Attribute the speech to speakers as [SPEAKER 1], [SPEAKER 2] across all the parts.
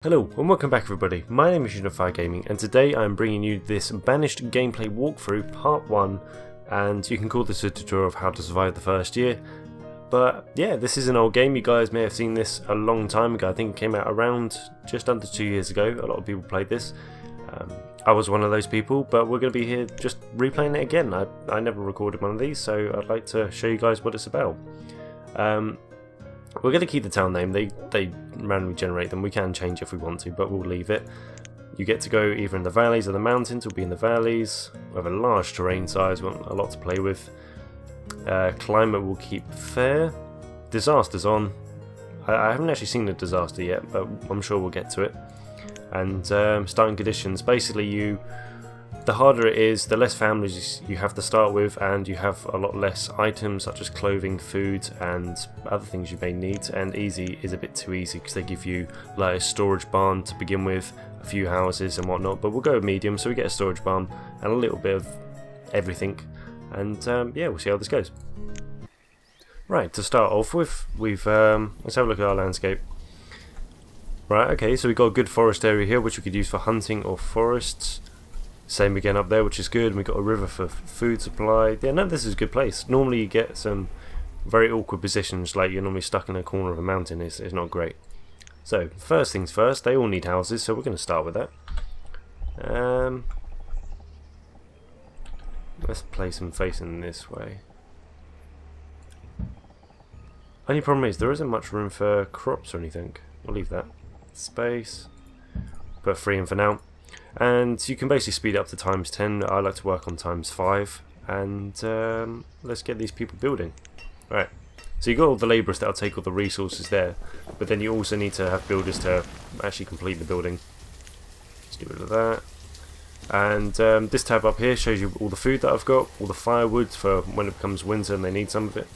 [SPEAKER 1] Hello and welcome back everybody, my name is Unify Gaming and today I am bringing you this Banished gameplay walkthrough part 1, and you can call this a tutorial of how to survive the first year. But yeah, this is an old game, you guys may have seen this a long time ago. I think it came out around just under 2 years ago. A lot of people played this. I was one of those people, but we're going to be here just replaying it again. I never recorded one of these, so I'd like to show you guys what it's about. We're going to keep the town name, they randomly generate them. We can change if we want to, but we'll leave it. You get to go either in the valleys or the mountains. We'll be in the valleys. We have a large terrain size, we want a lot to play with. Climate will keep fair. Disaster's on. I haven't actually seen the disaster yet, but I'm sure we'll get to it. And starting conditions, basically the harder it is, the less families you have to start with, and you have a lot less items such as clothing, food and other things you may need. And easy is a bit too easy because they give you like a storage barn to begin with, a few houses and whatnot, but we'll go with medium, so we get a storage barn and a little bit of everything. And yeah, we'll see how this goes. Right, to start off with, let's have a look at our landscape. Right, okay, so we've got a good forest area here which we could use for hunting or forests. Same again up there, which is good. We've got a river for food supply. Yeah, no, this is a good place. Normally you get some very awkward positions, like you're normally stuck in a corner of a mountain. It's not great. So, first things first, they all need houses, so we're going to start with that. Let's place them facing this way. Only problem is, there isn't much room for crops or anything. We'll leave that. Space. Put 3 in for now. And you can basically speed it up to times 10. I like to work on times 5. And let's get these people building. Right. So you've got all the labourers that'll take all the resources there. But then you also need to have builders to actually complete the building. Let's get rid of that. And this tab up here shows you all the food that I've got. All the firewood for when it becomes winter and they need some of it.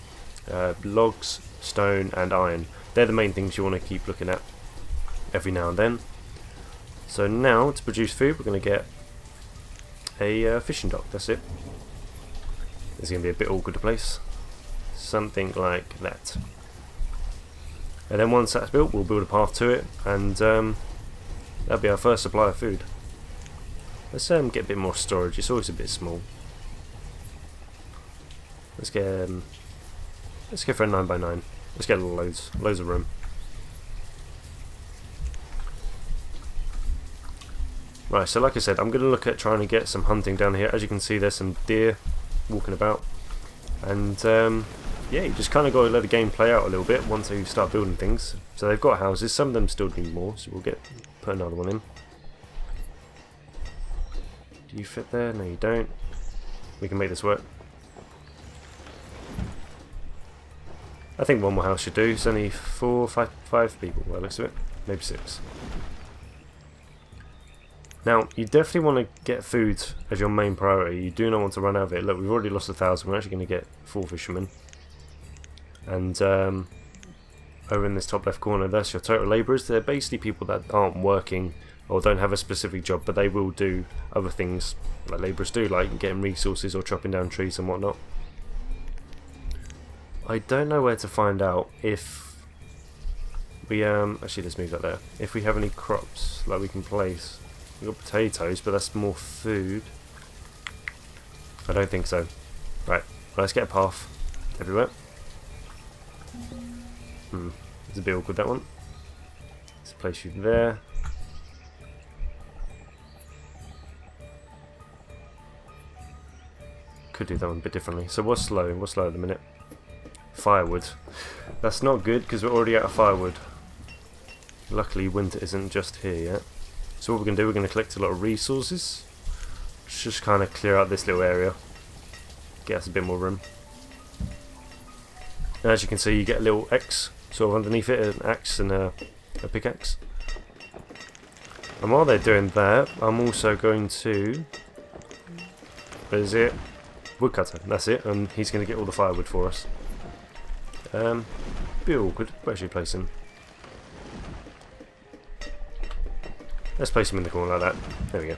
[SPEAKER 1] Logs, stone and iron. They're the main things you want to keep looking at every now and then. So now, to produce food, we're going to get a fishing dock, that's it. It's going to be a bit awkward to place. Something like that. And then once that's built, we'll build a path to it, and that'll be our first supply of food. Let's get a bit more storage, it's always a bit small. Let's go for a 9x9. Let's get loads of room. Right, so like I said, I'm going to look at trying to get some hunting down here. As you can see, there's some deer walking about. And yeah, you just kind of got to let the game play out a little bit once you start building things. So they've got houses, some of them still need more, so we'll put another one in. Do you fit there? No, you don't. We can make this work. I think one more house should do. It's only 5 people by the looks of it. Maybe 6. Now, you definitely want to get food as your main priority. You do not want to run out of it. Look, we've already lost 1,000. We're actually going to get 4 fishermen. And over in this top left corner, that's your total labourers. They're basically people that aren't working or don't have a specific job, but they will do other things like labourers do, like getting resources or chopping down trees and whatnot. I don't know where to find out if we actually, let's move that there. If we have any crops like we can place. We've got potatoes, but that's more food. I don't think so. Right, let's get a path everywhere. It's a bit awkward, that one. Let's place you there. Could do that one a bit differently. So what's slow? What's slow at the minute? Firewood. That's not good because we're already out of firewood. Luckily, winter isn't just here yet. So what we're going to do, we're going to collect a lot of resources. Just kind of clear out this little area. Get us a bit more room. And as you can see, you get a little X sort of underneath it, an axe and a pickaxe. And while they're doing that, I'm also going to... Where is it? Woodcutter, that's it. And he's going to get all the firewood for us. Bit awkward. Where should we place him? Let's place them in the corner like that. There we go.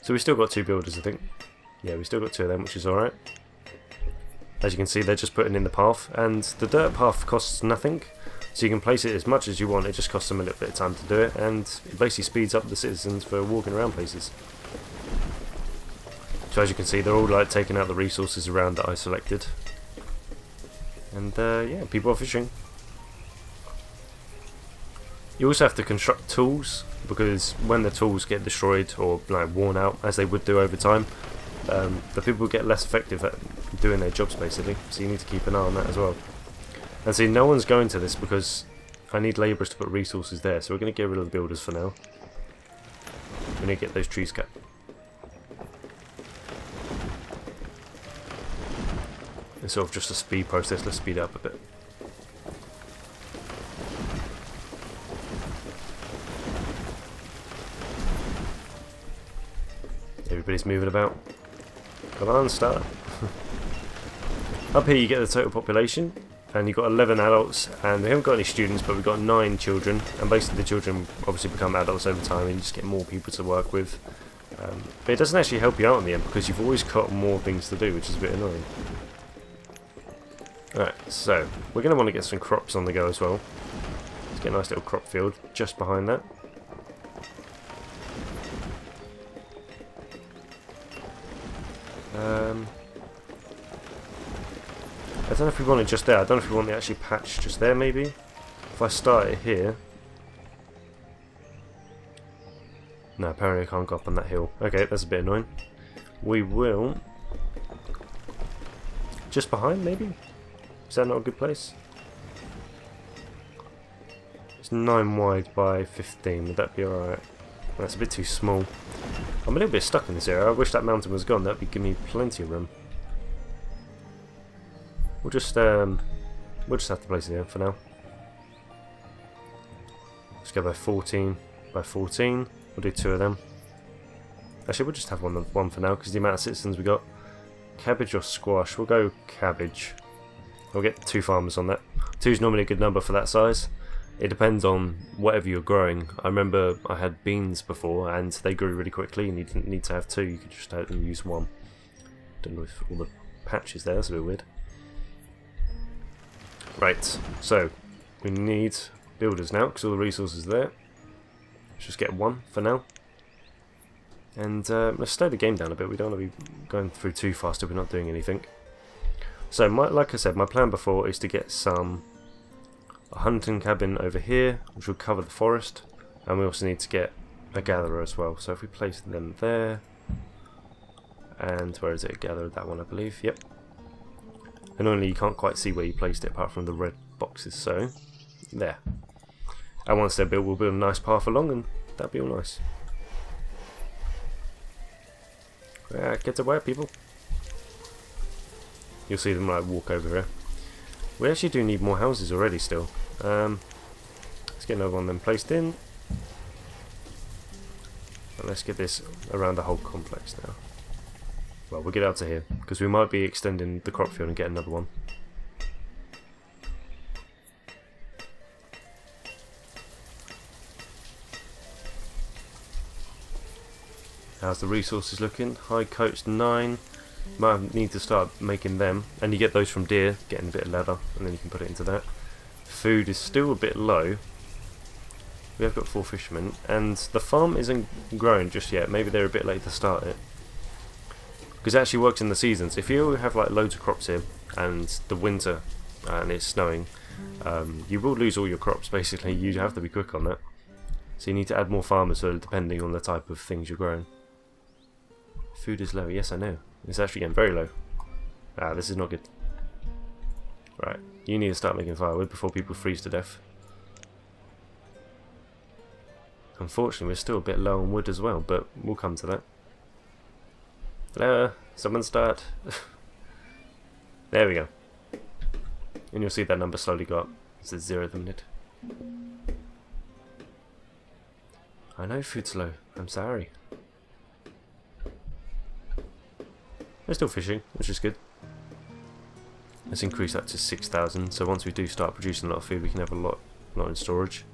[SPEAKER 1] So we've still got 2 builders, I think. Yeah, we've still got 2 of them, which is alright. As you can see, they're just putting in the path, and the dirt path costs nothing. So you can place it as much as you want, it just costs them a little bit of time to do it, and it basically speeds up the citizens for walking around places. So as you can see, they're all like taking out the resources around that I selected. And yeah, people are fishing. You also have to construct tools, because when the tools get destroyed or like worn out, as they would do over time, the people get less effective at doing their jobs basically, so you need to keep an eye on that as well. And see, no one's going to this because I need labourers to put resources there, so we're going to get rid of the builders for now. We need to get those trees cut. It's sort of just a speed process, let's speed it up a bit. Everybody's moving about. Come on, start. Up here you get the total population, and you've got 11 adults, and we haven't got any students, but we've got 9 children, and basically the children obviously become adults over time, and you just get more people to work with. But it doesn't actually help you out in the end, because you've always got more things to do, which is a bit annoying. Alright, so we're going to want to get some crops on the go as well. Let's get a nice little crop field just behind that. I don't know if we want it just there. I don't know if we want the actually patch just there maybe. If I start it here. No, apparently I can't go up on that hill. Okay, that's a bit annoying. We will... just behind maybe? Is that not a good place? It's 9 wide by 15, would that be alright? That's a bit too small. I'm a little bit stuck in this area. I wish that mountain was gone, that would give me plenty of room. We'll just have to place it here for now. Let's go by 14 by 14. We'll do 2 of them. Actually, we'll just have one for now because the amount of citizens we got. Cabbage or squash? We'll go cabbage. We'll get 2 farmers on that. 2 is normally a good number for that size. It depends on whatever you're growing. I remember I had beans before and they grew really quickly and you didn't need to have 2, you could just use 1. Don't know if all the patches there, that's a bit weird. Right, so we need builders now because all the resources are there. Let's just get 1 for now. And let's slow the game down a bit, we don't want to be going through too fast if we're not doing anything. So like I said, my plan before is to get a hunting cabin over here, which will cover the forest, and we also need to get a gatherer as well. So if we place them there, and where is it? A gatherer, that one I believe, yep. And only you can't quite see where you placed it apart from the red boxes, so there. And once they're built, we'll build a nice path along, and that'll be all nice. Get away, people. You'll see them like walk over here. We actually do need more houses already still. Let's get another one of them placed in. And let's get this around the whole complex now. Well, we'll get out to here, because we might be extending the crop field and get another one. How's the resources looking? High coats 9. Might need to start making them, and you get those from deer, getting a bit of leather, and then you can put it into that. Food is still a bit low. We have got 4 fishermen, and the farm isn't growing just yet. Maybe they're a bit late to start it, because it actually works in the seasons. If you have like loads of crops here, and the winter, and it's snowing, you will lose all your crops. Basically, you have to be quick on that. So you need to add more farmers, depending on the type of things you're growing. Food is low. Yes, I know. It's actually getting very low. Ah, this is not good. Right, you need to start making firewood before people freeze to death. Unfortunately, we're still a bit low on wood as well, but we'll come to that. Hello, someone start. There we go. And you'll see that number slowly go up. It says 0 at the minute. I know food's low. I'm sorry. We're still fishing, which is good. Let's increase that to 6,000, so once we do start producing a lot of food, we can have a lot in storage.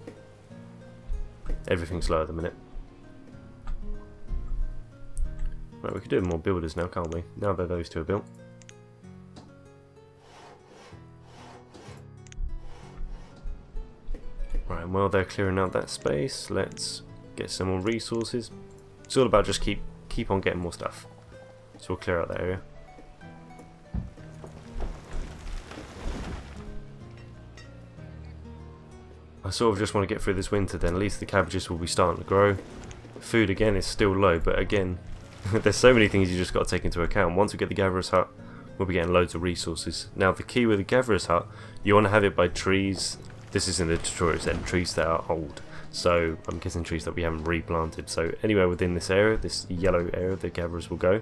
[SPEAKER 1] Everything's low at the minute. Right, we could do more builders now, can't we? Now that those 2 are built. And while they're clearing out that space, let's get some more resources. It's all about just keep on getting more stuff. So we'll clear out that area. I sort of just want to get through this winter, then at least the cabbages will be starting to grow. Food again is still low, but again, there's so many things you just got to take into account. Once we get the gatherer's hut, we'll be getting loads of resources. Now the key with the gatherer's hut, you want to have it by trees. This is in the tutorial, it said trees that are old. So I'm guessing trees that we haven't replanted. So anywhere within this area, this yellow area, the gatherers will go.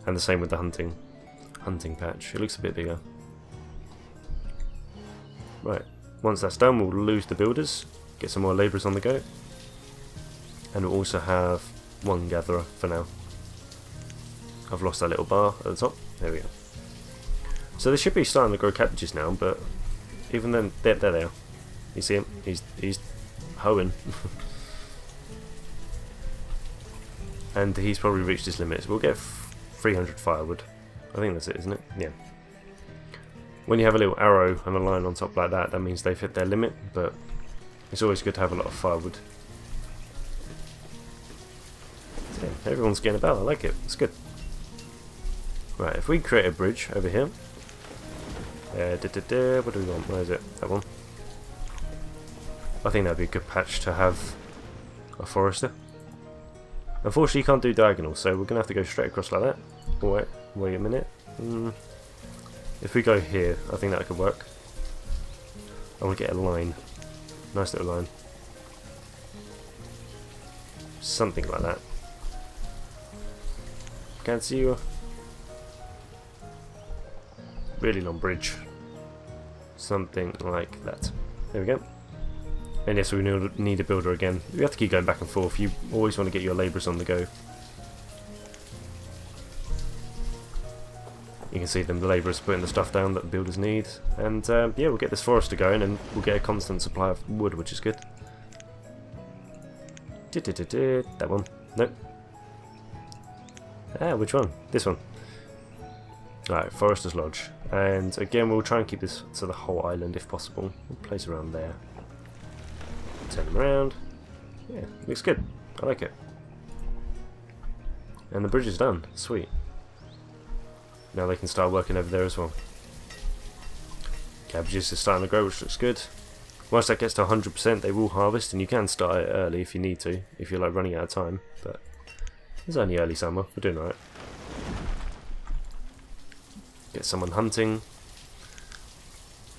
[SPEAKER 1] And the same with the hunting patch. It looks a bit bigger. Right. Once that's done, we'll lose the builders, get some more labourers on the go, and we'll also have one gatherer for now. I've lost that little bar at the top. There we go. So they should be starting to grow cabbages now, but even then, there they are. You see him? He's hoeing. And he's probably reached his limit. So we'll get 300 firewood. I think that's it, isn't it? Yeah. When you have a little arrow and a line on top like that, that means they've hit their limit, but it's always good to have a lot of firewood. So yeah, everyone's getting about, I like it, it's good. Right, if we create a bridge over here, what do we want, where is it, that one? I think that would be a good patch to have a forester. Unfortunately you can't do diagonal, so we're going to have to go straight across like that. Oh, wait a minute. If we go here, I think that could work. I want to get a line. Nice little line. Something like that. Can't see you. Really long bridge. Something like that. There we go. And yes, we need a builder again. We have to keep going back and forth. You always want to get your labourers on the go. You can see them, the labourers putting the stuff down that the builders need. And yeah, we'll get this forester going and we'll get a constant supply of wood, which is good. That one. Nope. Ah, which one? This one. Alright, Forester's Lodge. And again, we'll try and keep this to the whole island if possible. We'll place around there. Turn them around. Yeah, looks good. I like it. And the bridge is done. Sweet. Now they can start working over there as well. Cabbages are starting to grow, which looks good. Once that gets to 100%, they will harvest, and you can start it early if you need to, if you're like running out of time. But it's only early summer. We're doing alright. Get someone hunting.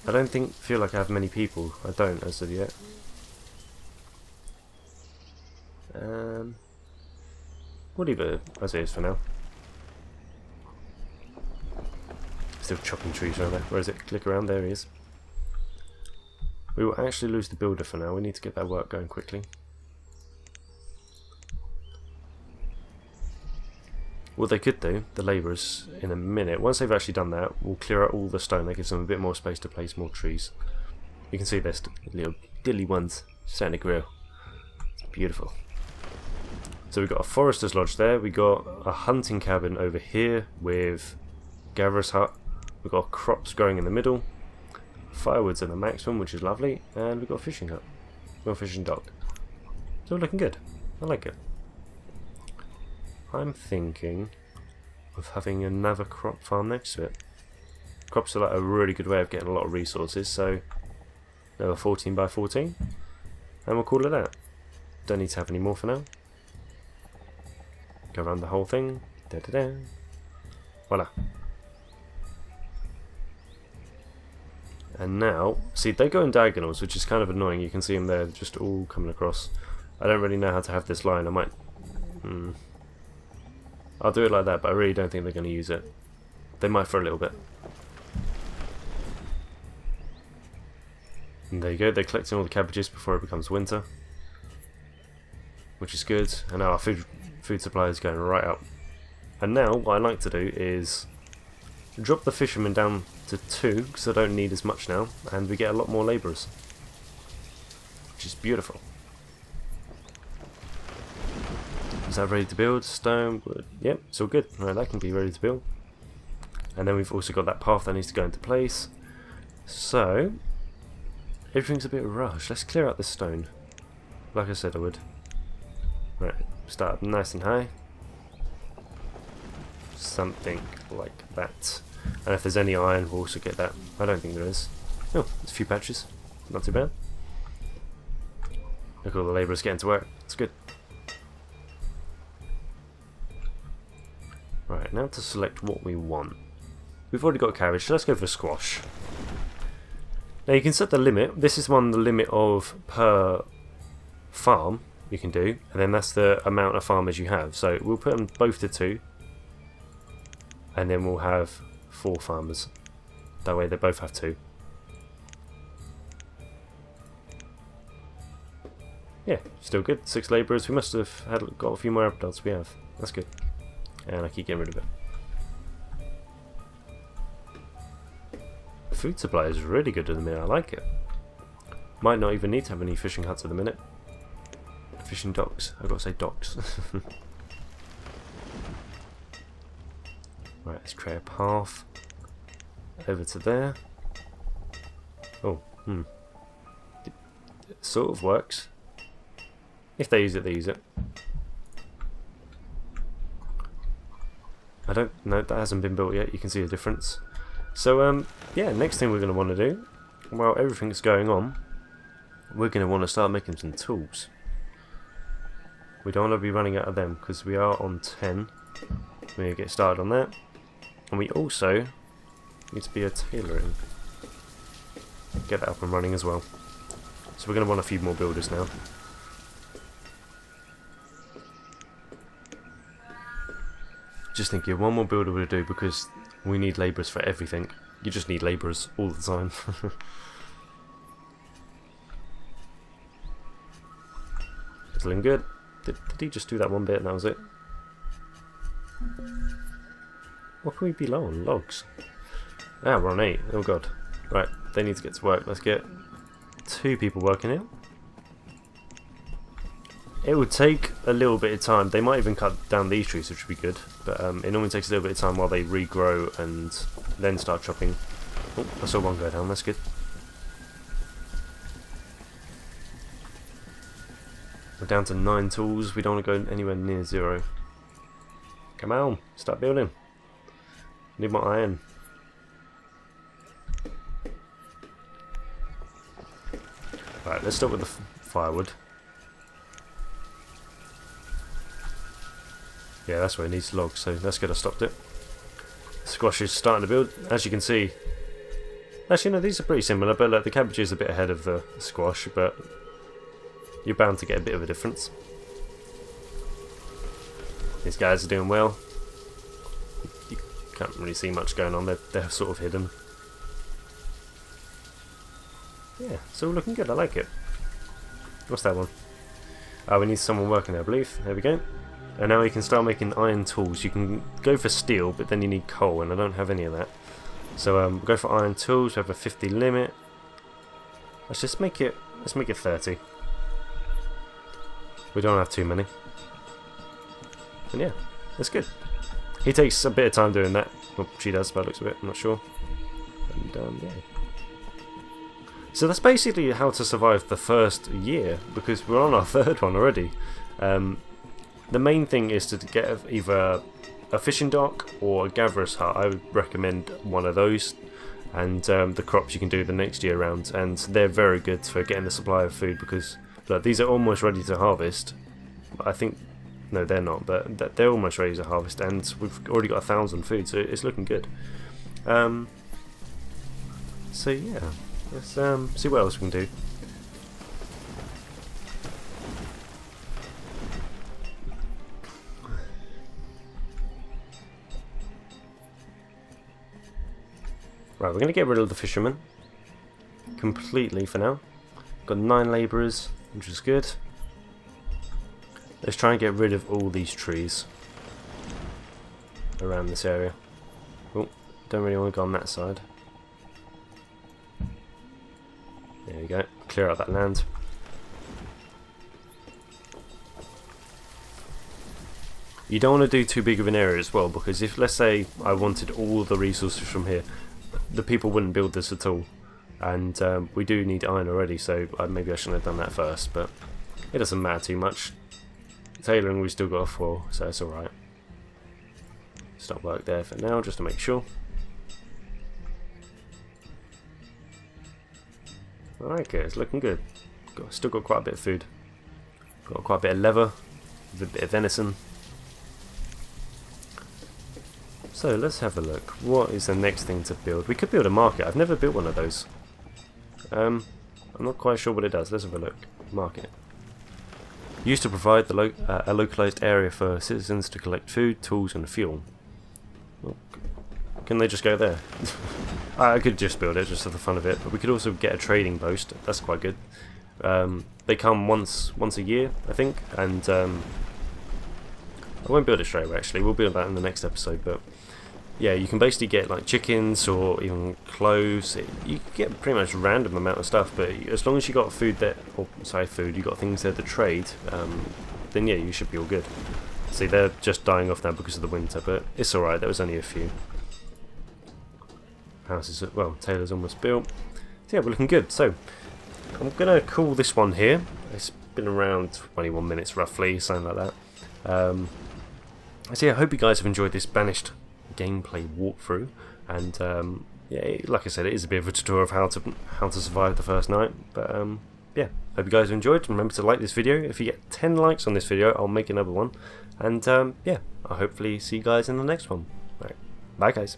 [SPEAKER 1] I don't feel like I have many people. I don't as of yet. We'll leave it as it is for now. Still chopping trees around there. Where is it? Click around. There he is. We will actually lose the builder for now. We need to get that work going quickly. What they could do, the labourers, in a minute, once they've actually done that, we'll clear out all the stone. That gives them a bit more space to place more trees. You can see there's little diddly ones starting to grow. It's beautiful. So we've got a forester's lodge there. We've got a hunting cabin over here with gatherer's hut. We've got crops growing in the middle. Firewood's at the maximum, which is lovely. And we've got a fishing hut. We've got a fishing dock. It's all looking good. I like it. I'm thinking of having another crop farm next to it. Crops are like a really good way of getting a lot of resources, so another 14 by 14, and we'll call it that. Don't need to have any more for now. Go around the whole thing. Da da da. Voila. And now, see, they go in diagonals, which is kind of annoying. You can see them there, just all coming across. I don't really know how to have this line. I might. I'll do it like that, but I really don't think they're going to use it. They might for a little bit. And there you go, they're collecting all the cabbages before it becomes winter. Which is good, and now our food supply is going right up. And now, what I like to do is drop the fishermen down to 2, because I don't need as much now, and we get a lot more labourers. Which is beautiful. Is that ready to build? Stone, wood. Yep, it's all good. Right, that can be ready to build. And then we've also got that path that needs to go into place. So, Everything's a bit rushed. Let's clear out this stone. Like I said I would. Right, start up nice and high. Something like that. And if there's any iron, we'll also get that. I don't think there is. Oh, there's a few patches. Not too bad. Look at all the labourers getting to work. It's good. Right, now to select what we want. We've already got cabbage, so let's go for squash. Now you can set the limit. This is the limit of per farm you can do, and then that's the amount of farmers you have. So we'll put them both to 2, and then we'll have 4 farmers. That way they both have 2. Yeah, still good. 6 labourers. We must have got a few more adults. We have. That's good. And I keep getting rid of it. The food supply is really good at the minute. I like it. Might not even need to have any fishing huts at the minute. Fishing docks. I've got to say docks. Right, let's create a path over to there. Oh, it sort of works. If they use it, they use it. I don't know, that hasn't been built yet. You can see the difference. So, yeah, next thing we're going to want to do, while everything's going on, we're going to want to start making some tools. We don't want to be running out of them because we are on 10. We're going to get started on that. And we also need to be a tailoring. Get that up and running as well. So we're going to want a few more builders now. Just thinking, one more builder would do because we need labourers for everything. You just need labourers all the time. It's looking good. Did he just do that one bit and that was it? What can we be low on? Logs. Ah, we're on 8. Oh god. Right, they need to get to work. Let's get 2 people working here. It would take a little bit of time. They might even cut down these trees, which would be good. But it normally takes a little bit of time while they regrow and then start chopping. Oh, I saw one go down. That's good. We're down to 9 tools. We don't want to go anywhere near 0. Come on, start building. Need more iron. Right, let's start with the firewood. Yeah, that's where it needs logs, so that's good, I stopped it. Squash is starting to build. As you can see, actually no, these are pretty similar, but look, the cabbage is a bit ahead of the squash, but you're bound to get a bit of a difference. These guys are doing well. You can't really see much going on, they're sort of hidden. Yeah, it's all looking good, I like it. What's that one? Oh, we need someone working there, I believe. There we go. And now we can start making iron tools. You can go for steel, but then you need coal, and I don't have any of that. So we'll go for iron tools. We have a 50 limit. Let's just make it. Let's make it 30. We don't have too many. And yeah, that's good. He takes a bit of time doing that. Well, she does, by the looks of it. I'm not sure. And yeah. So that's basically how to survive the first year, because we're on our 3rd one already. The main thing is to get either a fishing dock or a gatherer's hut. I would recommend one of those, and the crops you can do the next year round, and they're very good for getting the supply of food, because look, these are almost ready to harvest. I think, no they're not, but they're almost ready to harvest, and we've already got 1,000 food, so it's looking good. So yeah, let's see what else we can do. Right, we're going to get rid of the fishermen completely for now. Got 9 labourers, which is good. Let's try and get rid of all these trees around this area. Oh, don't really want to go on that side. There we go, clear out that land. You don't want to do too big of an area as well, because if, let's say, I wanted all the resources from here, the people wouldn't build this at all. and we do need iron already, so maybe I shouldn't have done that first, but it doesn't matter too much. Tailoring we've still got a 4, so it's alright. Stop work there for now, just to make sure. Alright, okay, it's looking good. Still got quite a bit of food. Got quite a bit of leather, a bit of venison. So let's have a look. What is the next thing to build? We could build a market. I've never built one of those. I'm not quite sure what it does. Let's have a look. Market. Used to provide a localized area for citizens to collect food, tools, and fuel. Well, can they just go there? I could just build it just for the fun of it, but we could also get a trading post. That's quite good. They come once a year, I think, and I won't build it straight away. Actually, we'll build that in the next episode. But yeah, you can basically get like chickens or even clothes. You get pretty much a random amount of stuff, but as long as you got food there, or sorry, you got things there to trade, then yeah, you should be all good. See, they're just dying off now because of the winter, but it's alright, there was only a few. Houses, well, Taylor's almost built. So yeah, we're looking good. So, I'm going to call this one here. It's been around 21 minutes roughly, something like that. So yeah, I hope you guys have enjoyed this Banished gameplay walkthrough, and yeah, like I said, it is a bit of a tutorial of how to survive the first night, but yeah, hope you guys have enjoyed. Remember to like this video. If you get 10 likes on this video, I'll make another one, and yeah, I'll hopefully see you guys in the next one. Right. Bye guys.